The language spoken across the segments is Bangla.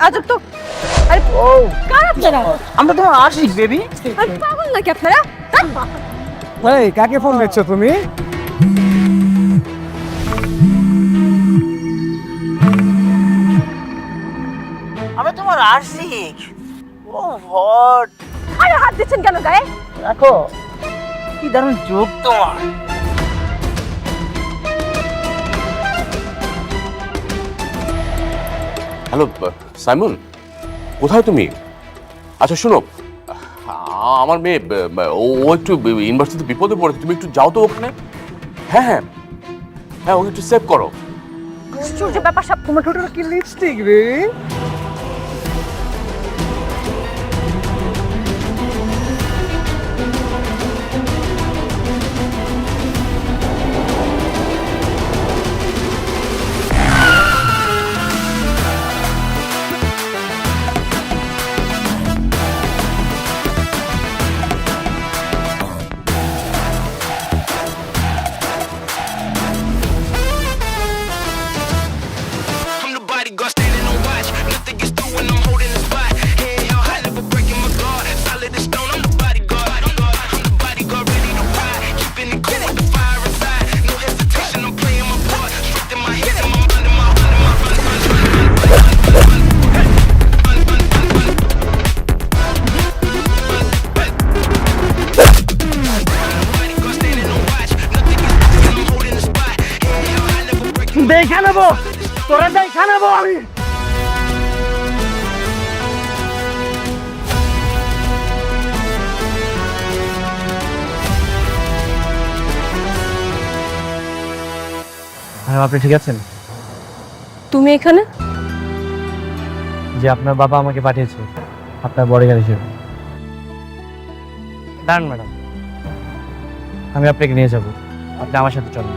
আজব তো। আরে ও কার আপনারা? আমরা তোমার আশিক বেবি। আরে পাগল নাকি আপনারা? এই কাকে ফোন দিচ্ছ তুমি? আমরা তোমার আশিক। ও হট। আরে হাত দিচ্ছেন কেন গায়ে? দেখো কি দারুণ যোগ তোমার। হ্যালো সাইমন, কোথায় তুমি? আচ্ছা শোনো, আমার মেয়ে ও একটু ইউনিভার্সিটিতে বিপদে পড়েছে, তুমি একটু যাও তো ওখানে। হ্যাঁ হ্যাঁ হ্যাঁ, ওকে একটু সেভ করো। আশ্চর্য ব্যাপার সব। তোমার ঠোঁটের কি লিপস্টিক রে? I'm the bodyguard standing on watch. Nothing gets through when I'm holding the spot. Head held high, never breaking my guard. Solid as stone, I'm the bodyguard. I'm the bodyguard, ready to ride. Keeping it cool with the fire inside. No hesitation, I'm playing my part. Stripped in my head, and my under my bodyguard standing on watch. Nothing gets through when I'm holding the spot. Head held high, never breaking দেখা নেবো, তোরা দেখা নেবো আমি। হ্যাঁ, আপনি ঠিক আছেন? তুমি এখানে? যে আপনার বাবা আমাকে পাঠিয়েছে আপনার বডিগার্ড হিসেবে। দাঁড়ান ম্যাডাম, আমি আপনাকে নিয়ে যাব, আপনি আমার সাথে চলুন।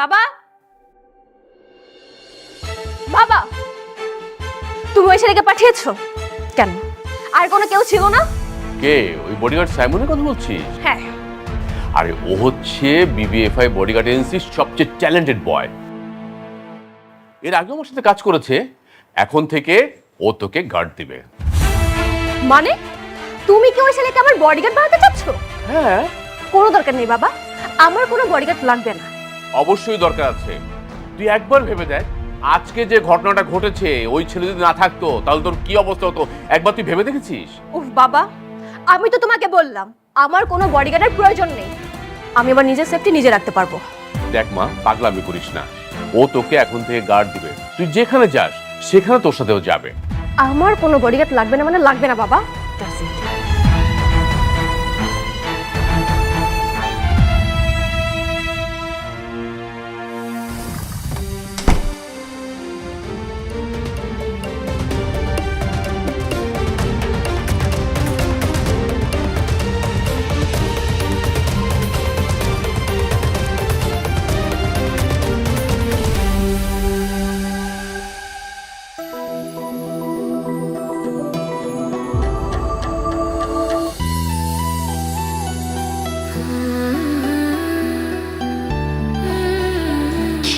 বাবা, বাবা, তুমি ওই ছেলেকে পাঠিয়েছো কেন? আর কোনো কেউ ছিল না? কে? ওই বডিগার্ড সাইমনের কথা বলছিস? হ্যাঁ। আরে ও হচ্ছে বিবিএফআই বডিগার্ড এজেন্সির সবচেয়ে ট্যালেন্টেড বয়। এর আগে আমার সাথে কাজ করেছে, এখন থেকে ও তোকে গার্ড দিবে। মানে তুমি কি ওই ছেলেকে আমার বডিগার্ড বানাতে চাচ্ছ? হ্যাঁ কোনো দরকার নেই বাবা, আমার কোনো বডিগার্ড লাগবে না। অবশ্যই দরকার আছে। তুই একবার ভেবে দেখ, আজকে যে ঘটনাটা ঘটেছে ওই ছেলে যদি না থাকতো তাহলে তোর কি অবস্থা হতো, একবার তুই ভেবে দেখেছিস? উফ বাবা, আমি তো তোমাকে বললাম আমার কোনো বডিগার্ডের প্রয়োজন নেই, আমি আমার নিজের সেফটি নিজে রাখতে পারবো। দেখ মা, পাগলামি করিস না। ও তোকে এখন থেকে গার্ড দিবে, তুই যেখানে যাস সেখানে তোর সাথেও যাবে। আমার কোনো বডিগার্ড লাগবে না মানে লাগবে না বাবা। That's it.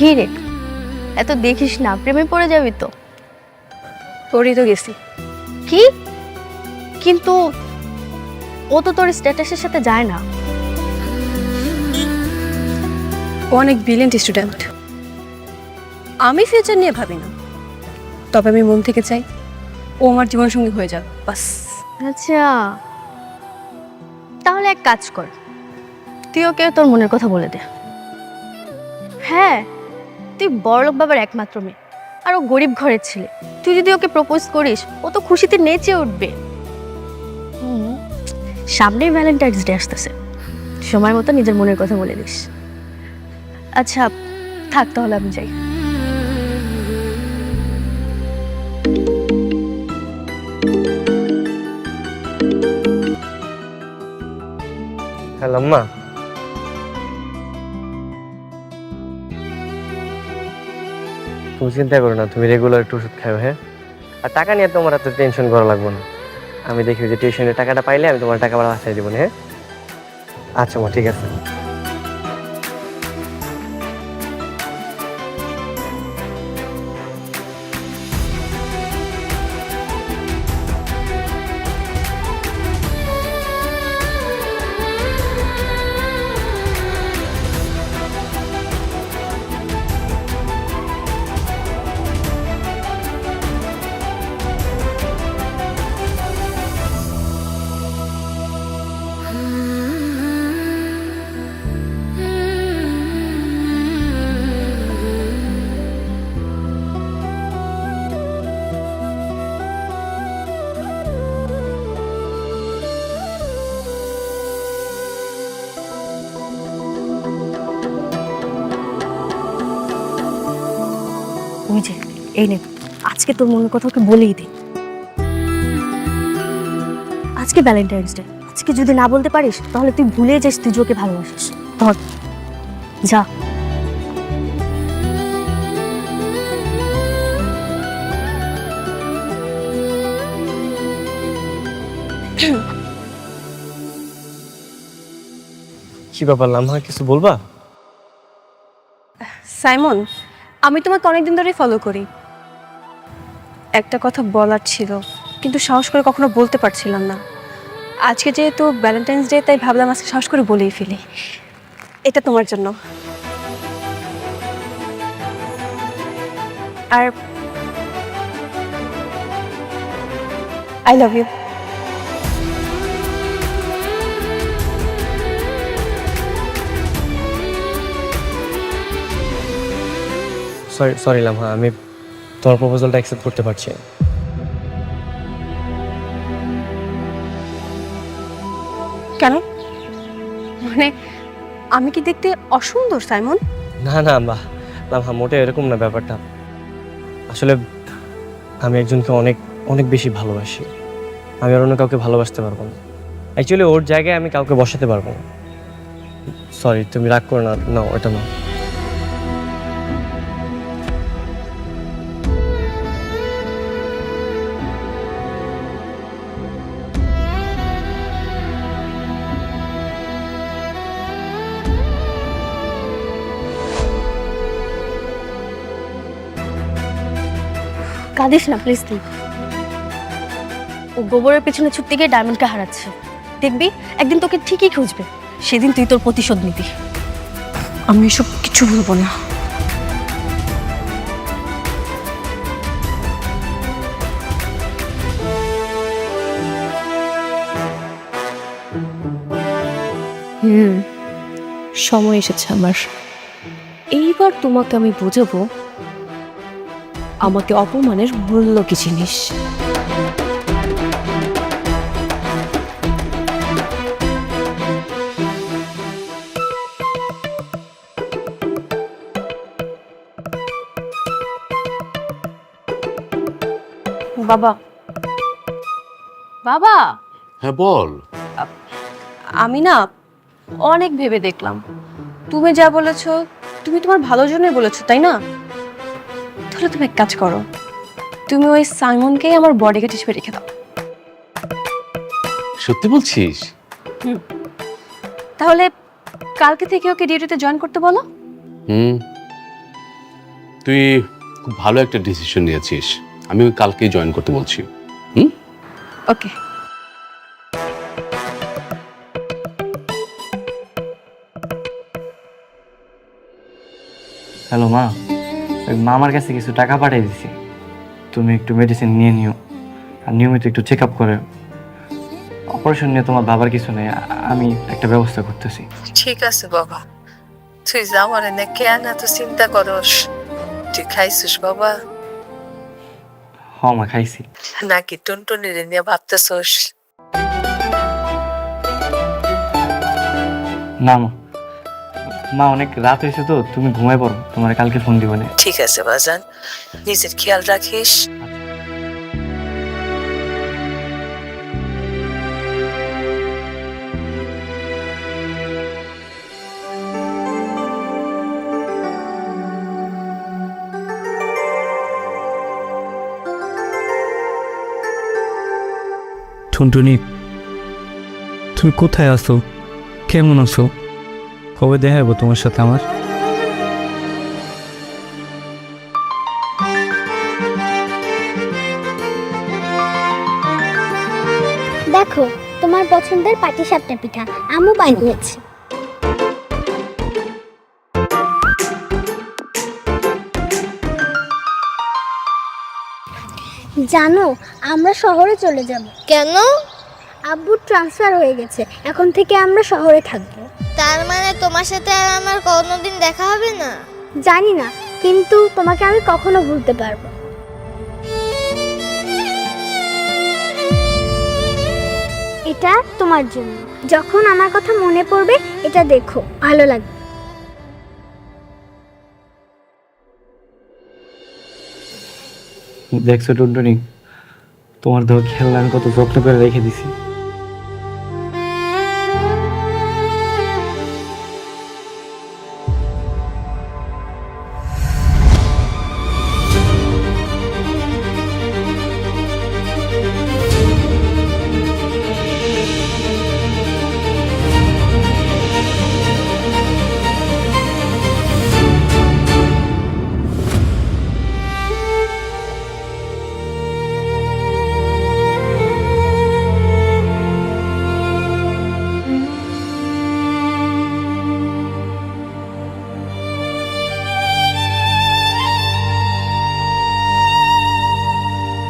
কি রে, এত দেখিস না, প্রেমে পড়ে যাবি তো। পড়েই তো গেছি। কি? কিন্তু ও তো তোর স্ট্যাটাসের সাথে যায় না। ও অনেক ব্রিলিয়েন্ট স্টুডেন্ট। আমি ফিউচার নিয়ে ভাবি না, তবে আমি মন থেকে চাই ও আমার জীবনসঙ্গী হয়ে যাক, বাস। আচ্ছা, তাহলে এক কাজ কর, তুই ওকে তোর মনের কথা বলে দে। হ্যাঁ, তুই বড়লোক বাবার একমাত্র মেয়ে, আর ও গরিব ঘরের ছেলে, তুই যদি ওকে প্রপোজ করিস ও তো খুশিতে নেচে উঠবে। সামনেই ভ্যালেন্টাইন্স ডে আসতেছে, সময় মতো নিজের মনের কথা বলে দিস। আচ্ছা থাক, তাহলে আমি যাই। হ্যালো আম্মা, তুমি চিন্তা করো না, তুমি রেগুলার একটু ওষুধ খাও, হ্যাঁ? আর টাকা নিয়ে তোমার এত টেনশন করা লাগবে না। আমি দেখি যে টিউশনের টাকাটা পাইলে আমি তোমার টাকা বাড়া বাঁচাই দেবো, হ্যাঁ? আচ্ছা মা, ঠিক আছে। ওই যে এই নে, আজকে তোর মনের কথা ওকে বলেই দে। আজকে ভ্যালেন্টাইন্স ডে, আজকে যদি না বলতে পারিস তাহলে তুই ভুলে যাস তুই যে ওকে ভালোবাসিস। ধর যা। কি ব্যাপার লামহা, কিছু বলবা? সাইমন, আমি তোমাকে অনেকদিন ধরেই ফলো করি। একটা কথা বলার ছিল, কিন্তু সাহস করে কখনো বলতে পারছিলাম না। আজকে যেহেতু ভ্যালেন্টাইন্স ডে, তাই ভাবলাম আজকে সাহস করে বলেই ফেলি। এটা তোমার জন্য। আর I love you. Sorry sorry Lamha, আমি তোমার প্রপোজালটা অ্যাকসেপ্ট করতে পারছি না। কেন? মানে আমি কি দেখতে অসুন্দর সাইমন? না না লামহা, মোটে এরকম না ব্যাপারটা। আসলে আমি একজনকে অনেক অনেক বেশি ভালোবাসি। আমি আর অন্য কাউকে ভালোবাসতে পারবো না। অ্যাকচুয়ালি ওর জায়গায় আমি কাউকে বসাতে পারবো না। সরি, তুমি রাগ করো না। না, ওটা না। কাঁদিস না প্লিজ তুই। ও গোবরের পেছনে ছুটতে গিয়ে ডায়মন্ডকে হারাচ্ছে। দেখবি একদিন তোকে ঠিকই খুঁজবে, সেদিন তুই তোর প্রতিশোধ নিবি। আমি এসব কিছু বলবো না। সময় এসেছে আমার। এইবার তোমাকে আমি বোঝাবো আমাকে অপমানের মূল্য কি জিনিস। বাবা, বাবা, হ্যাঁ বল। আমি না অনেক ভেবে দেখলাম, তুমি যা বলেছো তুমি তোমার ভালোর জন্যই বলেছো, তাই না? তাহলে তুমি এক কাজ করো, তুমি ওই সাইমনকেই আমার বডিগার্ড হিসেবে রেখে দাও। সত্যি বলছিস? তাহলে কালকে থেকে ওকে ডিউটিতে জয়েন করতে বলো। তুই খুব ভালো একটা ডিসিশন নিয়েছিস। আমি ওই কালকেই জয়েন করতে বলছি। ওকে। হ্যালো মা, ওই মামার কাছে কিছু টাকা পাঠিয়ে দিছি, তুমি একটু মেডিসিন নিয়ে নিও আর নিয়মিত একটু চেক আপ করে। অপারেশন নিয়ে তোমার বাবার কিছু নেই, আমি একটা ব্যবস্থা করতেছি। ঠিক আছে বাবা, তুই যা মরে না কেন এত চিন্তা করস? তুই খাইছিস বাবা? মা খাইছি। নাকি টুনটুনির নিয়ে ভাবতেছস? না মা, মা অনেক রাত হয়েছে তো, তুমি ঘুমায় পড়ো, তোমার কালকে ফোন দিব না। ঠিক আছে বাজান, নিজের খেয়াল রাখিস। টুনটুনি, তুমি কোথায় আছো? কেমন আছো? কবে দেখা যাবো তোমার সাথে আমার? দেখো তোমার পছন্দের পাটিসাপটা পিঠা আম্মু বানিয়েছে। জানো আমরা শহরে চলে যাব। কেন? আব্বুর ট্রান্সফার হয়ে গেছে, এখন থেকে আমরা শহরে থাকবো। তার মানে তোমার সাথে আর আমার কোনোদিন দেখা হবে না? জানি না, কিন্তু তোমাকে আমি কখনো ভুলতে পারবো। এটা তোমার জন্য, যখন আমার কথা মনে পড়বে এটা দেখো, ভালো লাগবে। দেখছো টুনটুনি, তোমার দেহ খেলনা আমি কত যত্ন করে রেখে দিছি।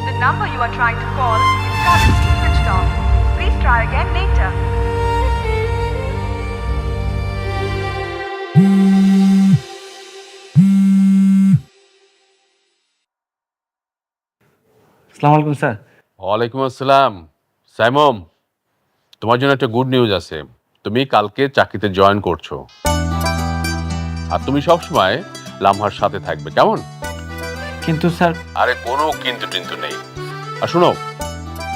The number you are trying to call is currently switched off. Please try again later. আসসালামু আলাইকুম স্যার। ওয়ালাইকুম আসসালাম। সাইমন, তোমার জন্য একটা গুড নিউজ আছে। তুমি কালকে চাকরিতে জয়েন করছো, আর তুমি সবসময় লামহার সাথে থাকবে, কেমন? কিন্তু স্যার। আরে কোনো কিন্তু টিন্তু নেই। আর শোনো,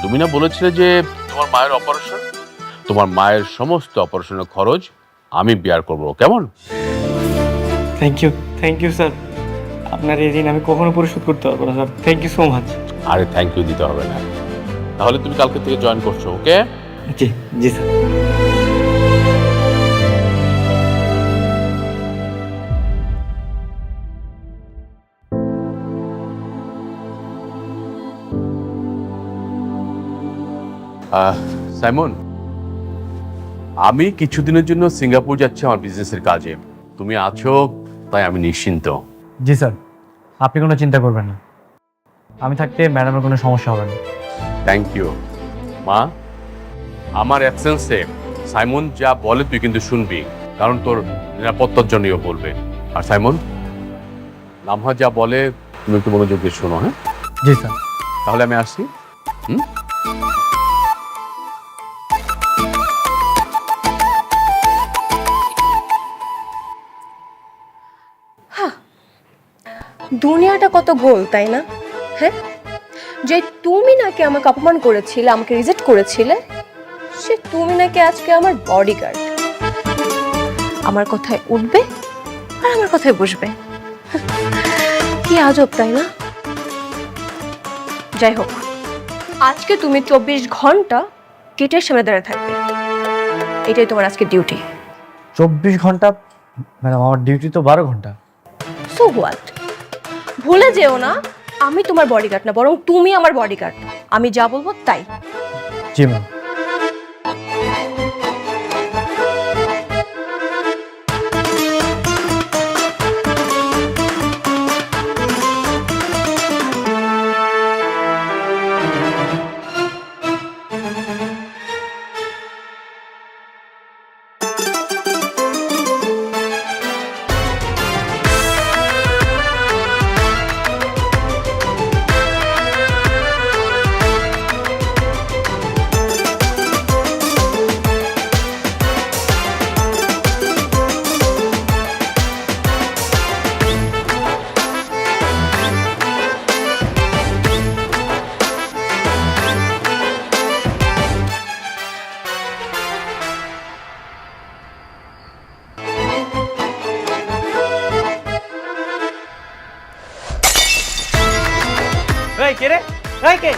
তুমি না বলেছিলে যে তোমার মায়ের অপারেশন, তোমার মায়ের সমস্ত অপারেশনের খরচ আমি বিয়ার করবো, কেমন? Thank you sir. আপনার এই ঋণ আমি কখনো পরিশোধ করতে পারবো না sir, thank you so much. আরে থ্যাংক ইউ দিতে হবে না, তাহলে তুমি কালকে থেকে জয়েন করছো, ওকে? জি জি স্যার। সাইমন, আমি কিছুদিনের জন্য সিঙ্গাপুর যাচ্ছি আমার বিজনেসের কাজে। তুমি আছো তাই আমি নিশ্চিন্ত। জি স্যার, আপনি কোনো চিন্তা করবেন না, আমি থাকতে ম্যাডামের কোনো সমস্যা হবে না। থ্যাংক ইউ মা। আমার অ্যাবসেন্সে সাইমন যা বলে তুই কিন্তু শুনবি, কারণ তোর নিরাপত্তার জন্যই বলবে। আর সাইমন, লামহা যা বলে তুমি একটু মনোযোগ দিয়ে শোনো, হ্যাঁ? জি স্যার। তাহলে আমি আসছি। দুনিয়াটা কত গোল, তাই না? হ্যাঁ, যে তুমি নাকি আমাকে অপমান করেছিলে, আমাকে রিজেক্ট করেছিলে, সে তুমি নাকি আজকে আমার বডিগার্ড। আমার কথায় উঠবে আর আমার কথায় বসবে। কি আজব, তাই না? যাই হোক, আজকে তুমি 24 ঘন্টা গেটের সামনে দাঁড়িয়ে থাকবে, এটাই তোমার আজকে ডিউটি। 24 ঘন্টা? ম্যাডাম আমার ডিউটি তো 12 ঘন্টা। So what? ভুলে যেও না, আমি তোমার বডিগার্ড না, বরং তুমি আমার বডিগার্ড। আমি যা বলবো তাই। জি ম্যাম। এই কে রে, এই কে?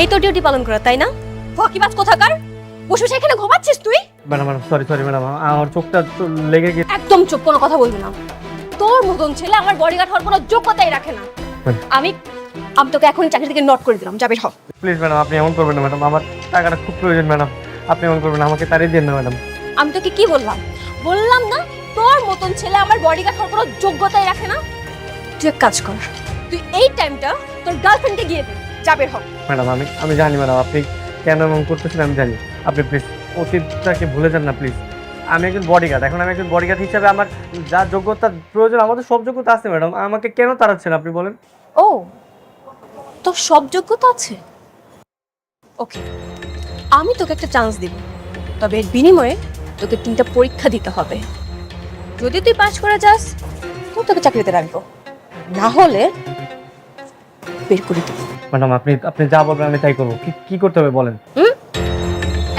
এই তো ডিউটি পালন করা, তাই না? ফকিবাজ কোথাকার, বসে বসে এখানে ঘুমাচ্ছিস তুই? ম্যাডাম সরি ম্যাডাম, আমার চোখটা লেগে গেছে। একদম চুপ, কোনো কথা বলবি না। তোর মতন ছেলে আমার বডিগার্ড হওয়ার কোনো যোগ্যতাই রাখে না। আমি তোকে এখনই চাকরি থেকে নট করে দিলাম, যাবে হ। প্লিজ ম্যাডাম, আপনি এমন করবেন না ম্যাডাম, আমার টাকাটা খুব প্রয়োজন ম্যাডাম, আপনি এমন করবেন না, আমাকে তাড়িয়ে দিন না ম্যাডাম। আমি তোকে কি বললাম? বললাম না তোর মতন ছেলে আমার বডিগার্ড হওয়ার কোনো যোগ্যতাই রাখে না। তুই এক কাজ কর, তুই এই টাইমটা তোর গার্লফ্রেন্ডকে গিয়ে দে, যাবে হ। ম্যাডাম আমি জানি ম্যাডাম আপনি কেন এমন করতেছেন, আমি জানি। আপনি প্লিজ অতীতটাকে ভুলে যান না প্লিজ। আমি একজন বডিগার্ড, এখন আমি একজন বডিগার্ড হিসাবে আমার যা যোগ্যতার প্রয়োজন, আমাদের সব যোগ্যতা আছে ম্যাডাম, আমাকে কেন তাড়াচ্ছেন আপনি বলেন? ও, তোর সব যোগ্যতা আছে? ওকে, আমি তোকে একটা চান্স দিব, তবে এর বিনিময়ে তোকে 3টা পরীক্ষা দিতে হবে। যদি তুই পাস করে যাস তো তোকে চাকরিতে রাখবো, না হলে বের করে দেবো। ম্যাডাম আপনি যা বলবেন আমি তাই করবো। কি করতে হবে বলেন?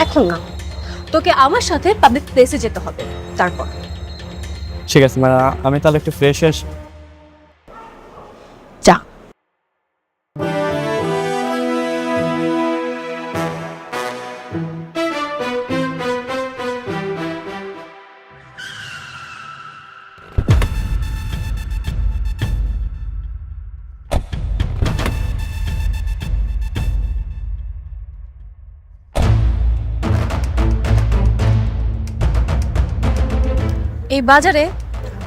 এখন না, তোকে আমার সাথে পাবলিক প্লেসে যেতে হবে, তারপর। ঠিক আছে ম্যাডাম, আমি তাহলে একটু ফ্রেশ যা। এই বাজারে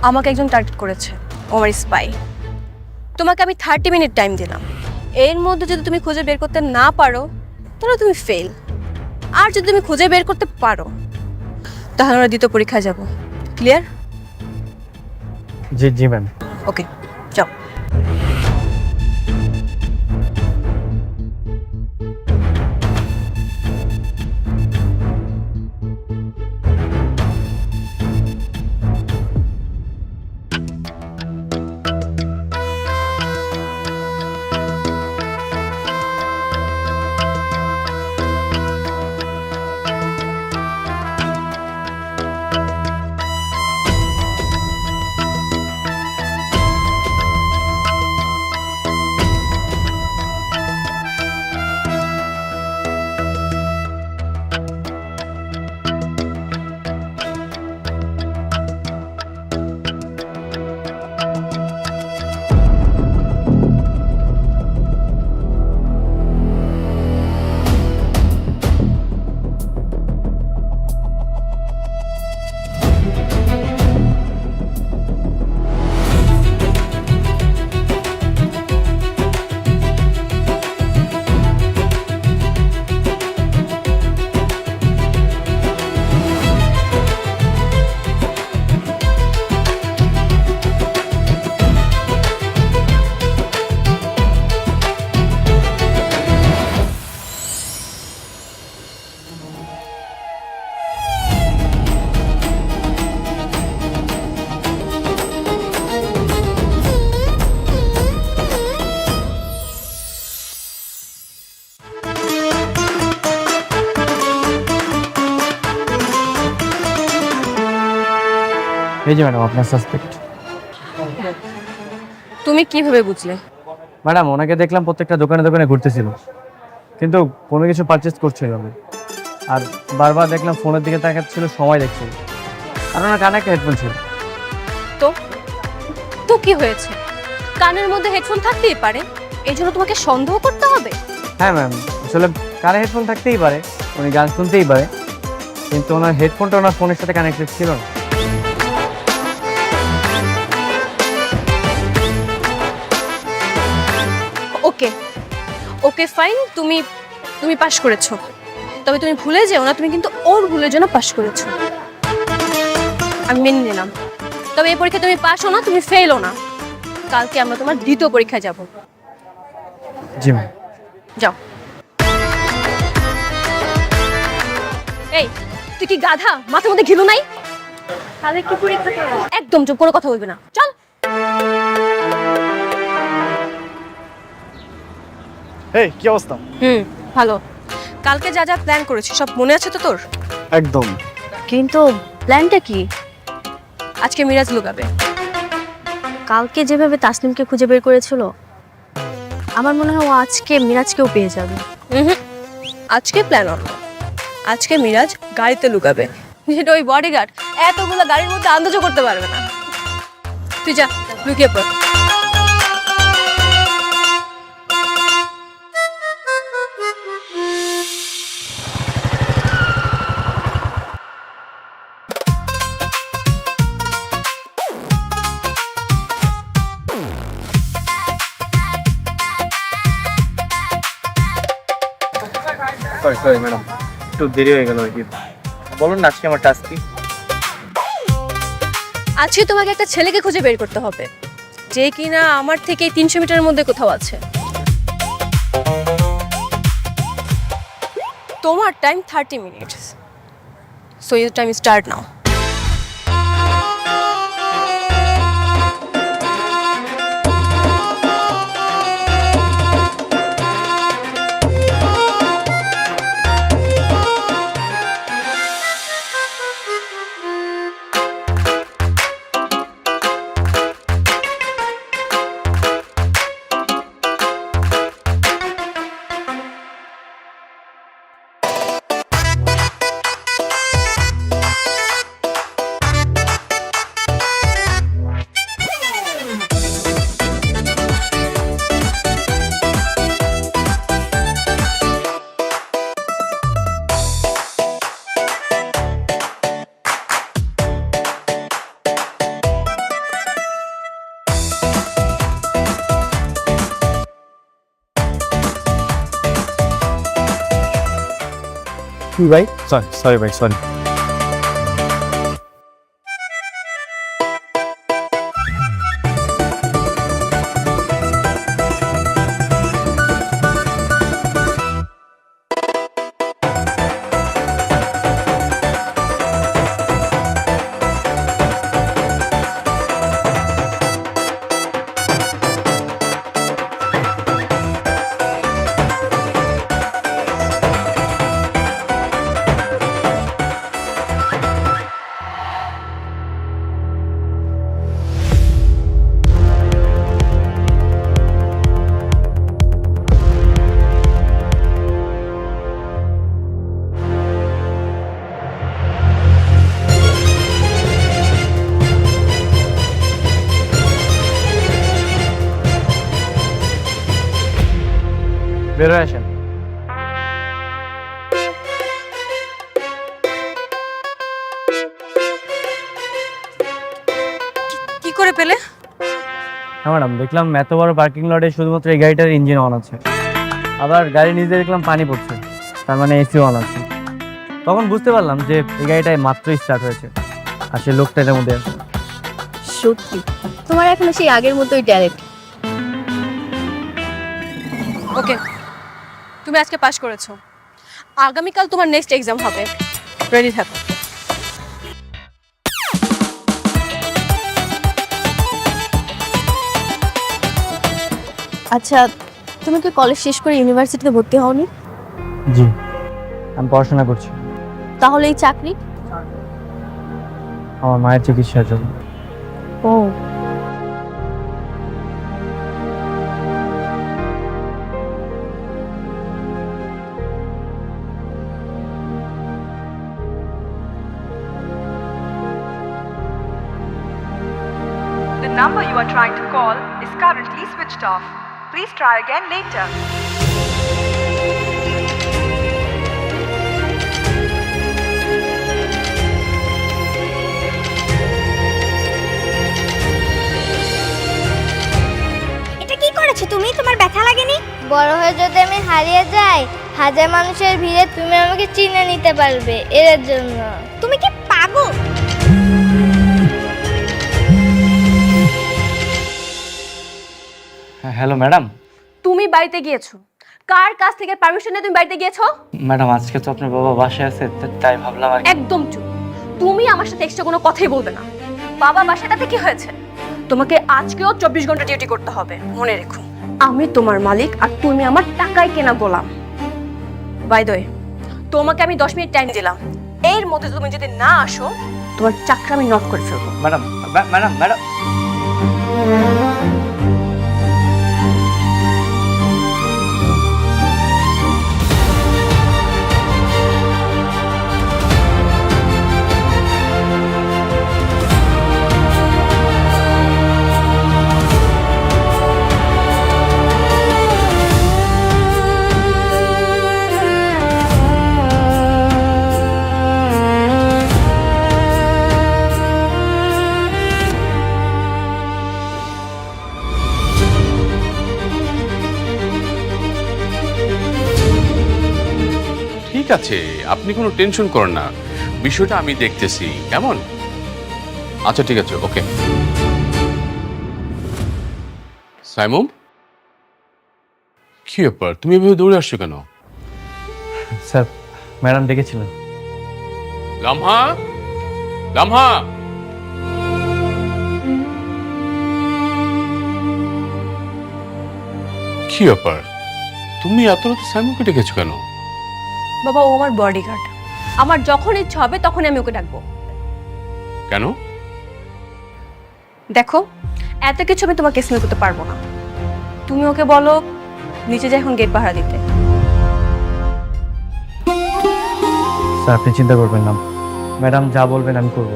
আমাকে একজন টার্গেট করেছে, আমার স্পাই। তোমাকে আমি 30 মিনিট টাইম দিলাম, এর মধ্যে যদি তুমি খুঁজে বের করতে না পারো তাহলে তুমি ফেল, আর যদি তুমি খুঁজে বের করতে পারো তাহলে আমরা দ্বিতীয় পরীক্ষায় যাব। ক্লিয়ার? জি ম্যাম। ওকে, যাও। এই যে ম্যাডাম আপনার সাসপেক্ট। তুমি কিভাবে বুঝলে? ম্যাডাম ওনাকে দেখলাম প্রত্যেকটা দোকানে দোকানে ঘুরতেছিল, কিন্তু কোনো কিছু পারচেজ করছিল না, আর বারবার দেখলাম ফোনের দিকে তাকাচ্ছিল, সময় দেখছিল, আর ওনার কানে একটা হেডফোন ছিল। তো তো কি হয়েছে? কানের মধ্যে হেডফোন থাকতেই পারে, এই জন্য তোমাকে সন্দেহ করতে হবে? হ্যাঁ ম্যাম, আসলে কানে হেডফোন থাকতেই পারে, উনি গান শুনতেই পারে, কিন্তু ওনার হেডফোনটা ওনার ফোনের সাথে কানেক্টেড ছিল না। ওকে ওকে ফাইন, তুমি তুমি পাশ করেছো, তবে তুমি ভুলে যেও না তুমি কিন্তু ওর ভুলের জন্য পাশ করেছো। আমি মেনে নিলাম, তবে এই পরীক্ষা তুমি পাসও না, তুমি ফেলও না। কালকে আমরা তোমার দ্বিতীয় পরীক্ষায় যাব। জি ম্যাম। যাও। এই তুই কি গাধা, মাথার মধ্যে ঘিলু নাই? তাহলে কি পরীক্ষা করব? একদম চুপ, কোনো কথা বলবি না, চল। এই কি অবস্থা? ভালো। কালকে যা যা প্ল্যান করেছি সব মনে আছে তো তোর? একদম। কিন্তু প্ল্যানটা কি? আজকে মিরাজ লুকাবে। কালকে যেভাবে তাসনিমকে খুঁজে বের করেছিল, আমার মনে হয় ও আজকে মিরাজকেও পেয়ে যাবে। আজকে প্ল্যান অন্য। আজকে মিরাজ গাড়িতে লুকাবে, যেটা ওই বডিগার্ড এতগুলো গাড়ির মধ্যে আন্দাজও করতে পারবে না। তুই যা, লুকিয়ে পড়। সরি ম্যাডাম, একটু দেরি হয়ে গেল আর কি। বলুন না আজকে আমার টাস্ক কি? আজকে তোমাকে একটা ছেলেকে খুঁজে বের করতে হবে, যে কিনা আমার থেকে 300 মিটারের মধ্যে কোথাও আছে। তোমার time 30 minutes, so your time start now. কি ভাই? সরি ভাই, সরি। বের হয়ে আসেন। কি করে পেলে? হ্যাঁ ম্যাডাম, দেখলাম এত বড় পার্কিং লটে শুধুমাত্র এই গাড়িটার ইঞ্জিন অন আছে, আবার গাড়ি নিজে দেখলাম পানি পড়ছে, তার মানে এসি অন আছে। তখন বুঝতে পারলাম যে এই গাড়িটাই মাত্রই স্টার্ট হয়েছে, আর সে লোকটা এটার মধ্যে আছে। সত্যি তোমার এখনো সেই আগের মতোই ট্যালেন্ট। ওকে, তুমি আজকে পাশ করেছো, আগামীকাল তোমার নেক্সট এক্সাম হবে, রেডি থাকো। আচ্ছা, তুমি কি কলেজ শেষ করে ইউনিভার্সিটিতে ভর্তি হওনি? জি, আমি পড়াশোনা করছি। তাহলে এই চাকরি? আমার মায়ের চিকিৎসার জন্য। ও, The number you are trying to call is currently switched off. Please try again later. এটা কি করেছো তুমি? তোমার ব্যথা লাগেনি? বড় হয়ে যদি আমি হারিয়ে যাই, হাজার মানুষের ভিড়ে তুমি আমাকে চিনে নিতে পারবে, এর জন্য। তুমি কি পাগল? Hello madam. তুমি বাড়িতে গিয়েছো, কার কাছ থেকে পারমিশন নিয়ে তুমি বাড়িতে গিয়েছো? ম্যাডাম আজকে তো আপনার বাবা বাসায় আছে, তাই ভাবলাম আর একদম চুপ। তুমি আমার সাথে এক্সট্রা কোনো কথাই বলবে না। বাবা বাসাটাতে কি হয়েছে? তোমাকে আজকেও 24 ঘন্টা ডিউটি করতে হবে, মনে রেখো। আমি তোমার মালিক আর তুমি আমার টাকায় কেনা গোলাম। বাই দ্য ওয়ে, তোমাকে আমি 10 মিনিট টাইম দিলাম, এর মধ্যে তুমি যদি না আসো তোমার চাকরি আমি নট করে ফেলবো। ম্যাডাম ম্যাডাম ম্যাডাম ঠিক আছে, আপনি কোনো টেনশন করেন না, বিষয়টা আমি দেখতেছি। কেমন? আচ্ছা ঠিক আছে, ওকে। সাইমুম, কি ব্যাপার, তুমি এভাবে দৌড়ে আসছো কেন? স্যার, ম্যাডাম ডেকেছিলেন। লামহা, লামহা। কি ব্যাপার, তুমি এত রাতে সাইমুমকে ডেকেছো কেন? বাবা, ও আমার বডিগার্ড। আমার যখন ইচ্ছা হবে তখনই আমি ওকে ডাকবো। কেন? দেখো, এত কিছু আমি তোমাকে এক্সপ্লেন করতে পারবো না। তুমি ওকে বলো নিচে যাই এখন গেট পাহারা দিতে। স্যার আপনি চিন্তা করবেন না, ম্যাডাম যা বলবেন আমি করব।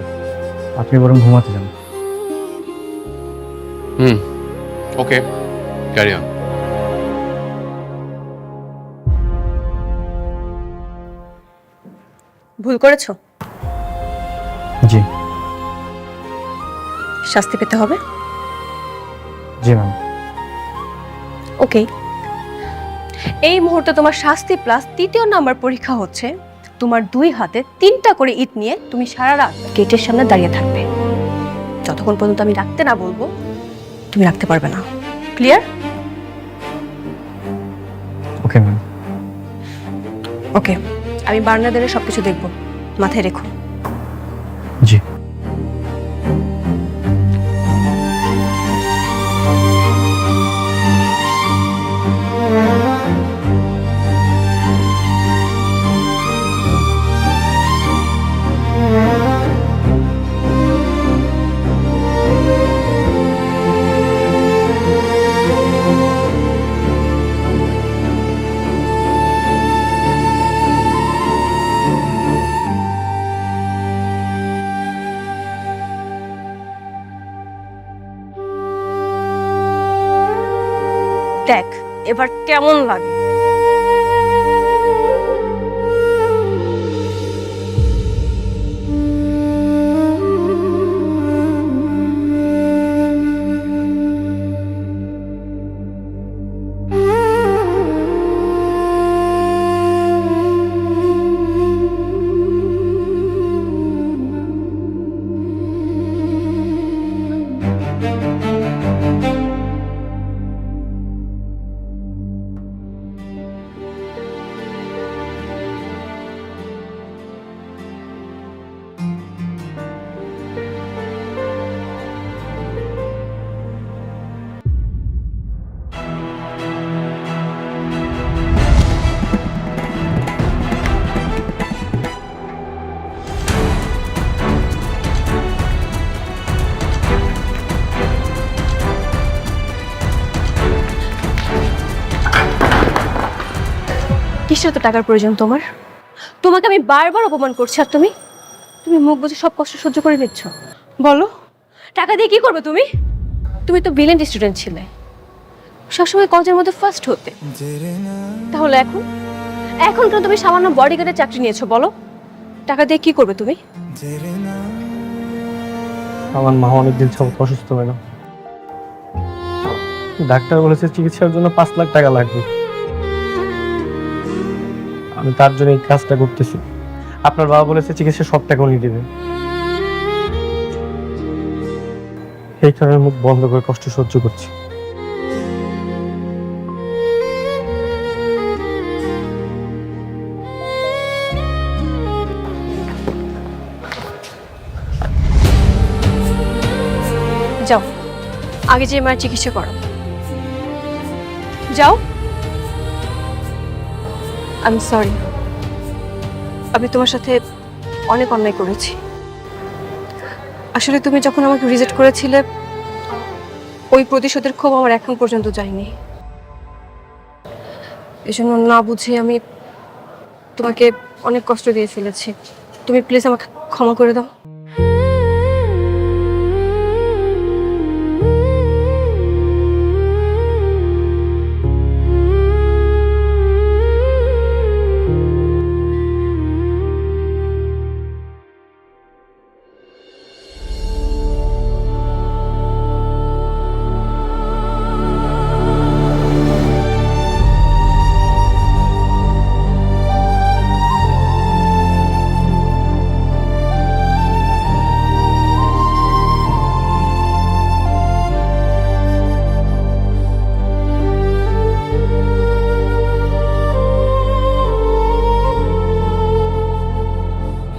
আপনি বরং ঘুমাতে যান। ওকে, ক্যারি অন। ভুল করেছো, জি শাস্তি পেতে হবে। জি ম্যাম। ওকে, এই মুহূর্তে তোমার শাস্তি প্লাস 3য় নাম্বার পরীক্ষা হচ্ছে তোমার 2 হাতে 3টা করে ইট নিয়ে তুমি সারা রাত গেটের সামনে দাঁড়িয়ে থাকবে। যতক্ষণ পর্যন্ত আমি রাখতে না বলবো তুমি রাখতে পারবে না। ক্লিয়ার? Okay ma'am. ওকে, আমি বার্নাদেরে সবকিছু দেখবো, মাথায় রেখো। জি। দেখ এবার কেমন লাগে। কিসের তো টাকার প্রয়োজন তোমার? তোমাকে আমি বারবার অপমান করছি আর তুমি তুমি মুখ বুজে সব কষ্ট সহ্য করে নিচ্ছ। বলো, টাকা দিয়ে কি করবে তুমি? তুমি তো ব্রিলিয়েন্ট স্টুডেন্ট ছিলে, সবসময় কলেজের মধ্যে ফার্স্ট হতে। তাহলে এখন এখন কেন তুমি সামান্য বডিগার্ডের চাকরি নিয়েছো? বলো, টাকা দিয়ে কি করবে তুমি? আমার মা অনেকদিন যাবত অসুস্থ ম্যাডাম। ডাক্তার বলেছে চিকিৎসার জন্য 5 লাখ টাকা লাগবে। আমি তার জন্য এই কাজটা করতেছি। আপনার বাবা বলেছে চিকিৎসা সব টাকা উনি দেবে, এই কারণে মুখ বন্ধ করে কষ্ট সহ্য করছি। যাও, আগে যে মায়ের চিকিৎসা করো। যাও। আই এম সরি, আমি তোমার সাথে অনেক অন্যায় করেছি। আসলে তুমি যখন আমাকে রিজেক্ট করেছিলে, ওই প্রতিশোধের ক্ষোভ আমার এখন পর্যন্ত যায়নি। এজন্য না বুঝে আমি তোমাকে অনেক কষ্ট দিয়ে ফেলেছি। তুমি প্লিজ আমাকে ক্ষমা করে দাও।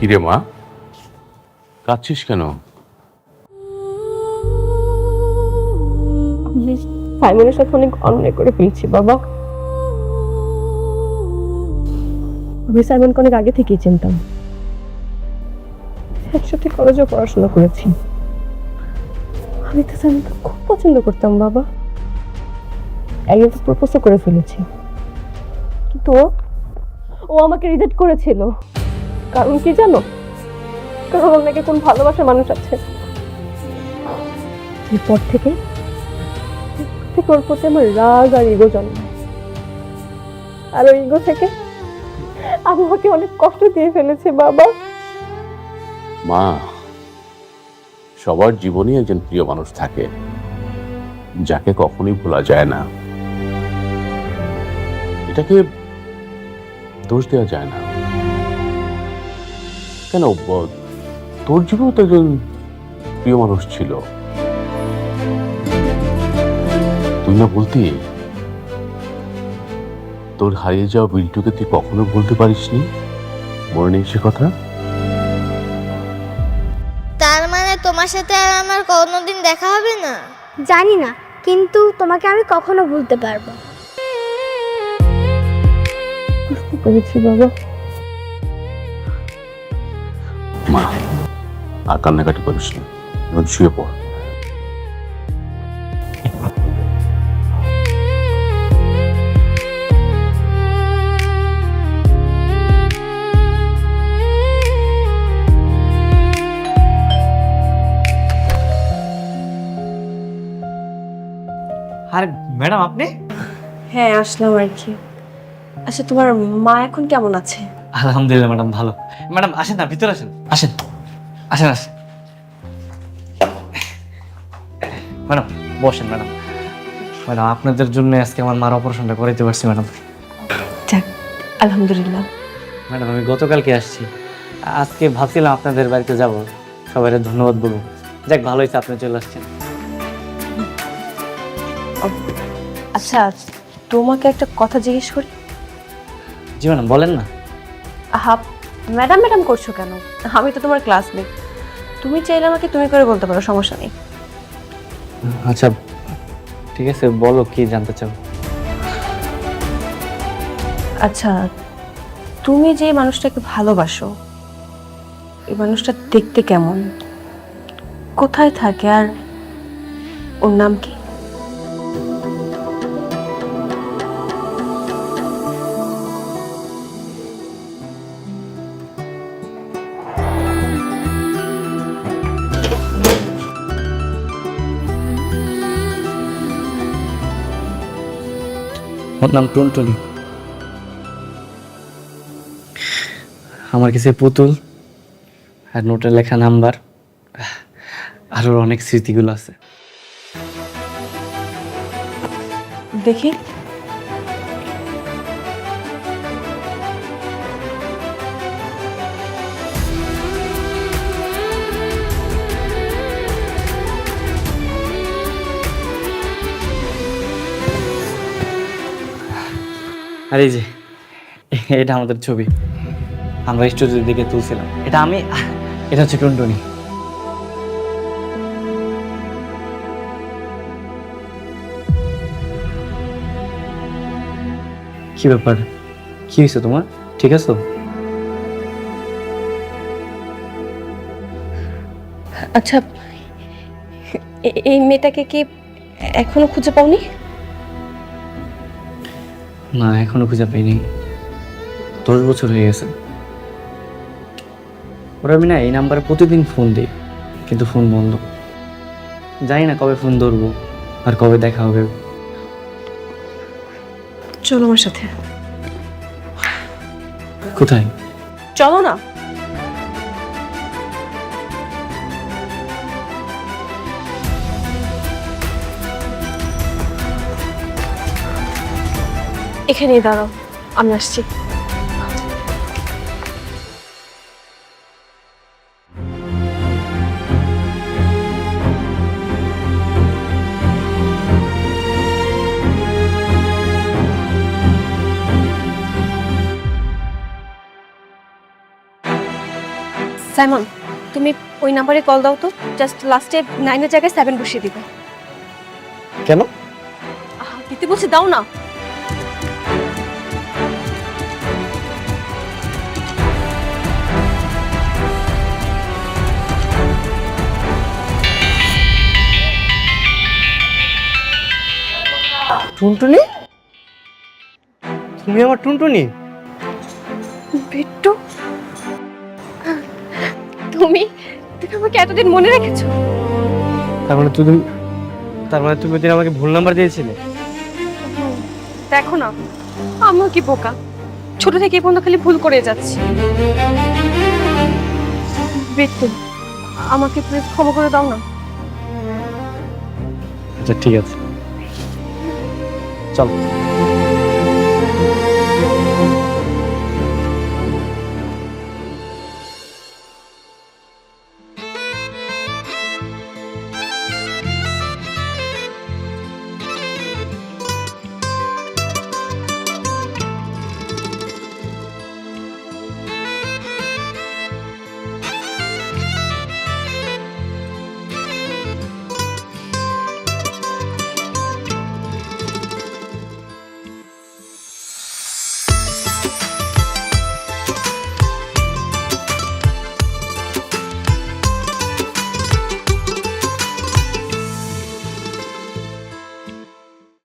কিরে মা, কাঁদছিস কেন? সাইমনের সাথে অনেক অন্যায় করে ফেলছি বাবা। আমি সাইমনকে অনেক আগে থেকেই চিনতাম, একসাথে কলেজে পড়াশোনা করেছি। আমি তো সাইমনকে খুব পছন্দ করতাম বাবা। একদিন তো প্রপোজও করে ফেলেছি, কিন্তু ও আমাকে রিজেক্ট করেছিল। কারণ কি জানো? কারণ ওর নাকি কোন ভালোবাসার মানুষ আছে। এরপর থেকে ওর প্রতি আমার রাগ আর ইগো জন্মায়, আর ওই ইগো থেকে আমি ওকে অনেক কষ্ট দিয়ে ফেলেছি বাবা। মা, সবার জীবনে একজন প্রিয় মানুষ থাকে যাকে কখনোই ভোলা যায় না। এটাকে দোষ দেওয়া যায় না। কেন, তোর জীবনে তো একজন প্রিয় মানুষ ছিল, তুই না বলতি তোর হারিয়ে যাওয়া বিল্টুকে তুই কখনো বলতে পারিসনি? মনে নেই সে কথা? তার মানে তোমার সাথে আর আমার কোনোদিন দেখা হবে না? জানি না, কিন্তু তোমাকে আমি কখনো ভুলতে পারবো। বুঝতে পেরেছি বাবা। মা, আর কান্নাকাটি করিস না, এখন শুয়ে পড়। আর ম্যাডাম আপনি? হ্যাঁ, আসলাম আর কি। আচ্ছা, তোমার মা এখন কেমন আছে? আলহামদুলিল্লাহ ম্যাডাম, ভালো। ম্যাডাম আসেন না, ভিতরে আসেন, আসেন আসেন আসেন। ম্যাডাম বসেন। ম্যাডাম ম্যাডাম আপনাদের জন্য আজকে আমার মার অপারেশনটা করাইতে পারছি ম্যাডাম। যাক, আলহামদুলিল্লাহ। ম্যাডাম আমি গতকালকে আসছি, আজকে ভাবছিলাম আপনাদের বাড়িতে যাব, সবাই ধন্যবাদ বলবো। যাক, ভালো হয়েছে আপনি চলে আসছেন। আচ্ছা, তোমাকে একটা কথা জিজ্ঞেস করি। জি ম্যাডাম, বলেন না। আহা, ম্যাডাম ম্যাডাম করছো কেন? আমি তো তোমার ক্লাসমেট। তুমি চাইলে আমাকে তুমি করে বলতে পারো, সমস্যা নেই। আচ্ছা ঠিক আছে, বলো কি জানতে চাও। আচ্ছা, তুমি যে মানুষটাকে ভালোবাসো, এই মানুষটা দেখতে কেমন, কোথায় থাকে, আর ওর নাম কি? ওর নাম টুনটুনি। আমার কাছে পুতুল আর নোটে লেখা নাম্বার আর ওর অনেক স্মৃতিগুলো আছে। দেখি। আর এই যে এটা আমাদের ছবি, আমরা স্টুডিওর দিকে তুলছিলাম। এটা হচ্ছে টুনটুনি। কি ব্যাপার, কি হয়েছে তোমার? ঠিক আছো? আচ্ছা, এই মেয়েটাকে কি এখনো খুঁজে পাওনি? না, এখনো খুঁজে পাইনি। 10 বছর হয়ে গেছে। ওরা আমি না এই নাম্বারে প্রতিদিন ফোন দিই, কিন্তু ফোন বন্ধ। জানি না কবে ফোন ধরবো আর কবে দেখা হবে। চলো আমার সাথে। কোথায়? চলো না। এখানেই দাঁড়াও, আমি আসছি। সাইমন, তুমি ওই নাম্বারে কল দাও তো। জাস্ট লাস্টে 9 এর জায়গায় 7 বসিয়ে দিবে। কেন? দিতে বলছি, দাও না। টুনটুনি? তুমি আমার টুনটুনি? বিট্টু, তুমি তুমি আমাকে এতদিন মনে রেখেছো? তার মানে তুমি ওদিন আমাকে ভুল নাম্বার দিয়েছিলে? দেখো না, আমিও কি বোকা, ছোট থেকে এই পর্যন্ত খালি ভুল করে যাচ্ছি। বিট্টু, আমাকে প্লিজ ক্ষমা করে দাও না। আচ্ছা ঠিক আছে, চল।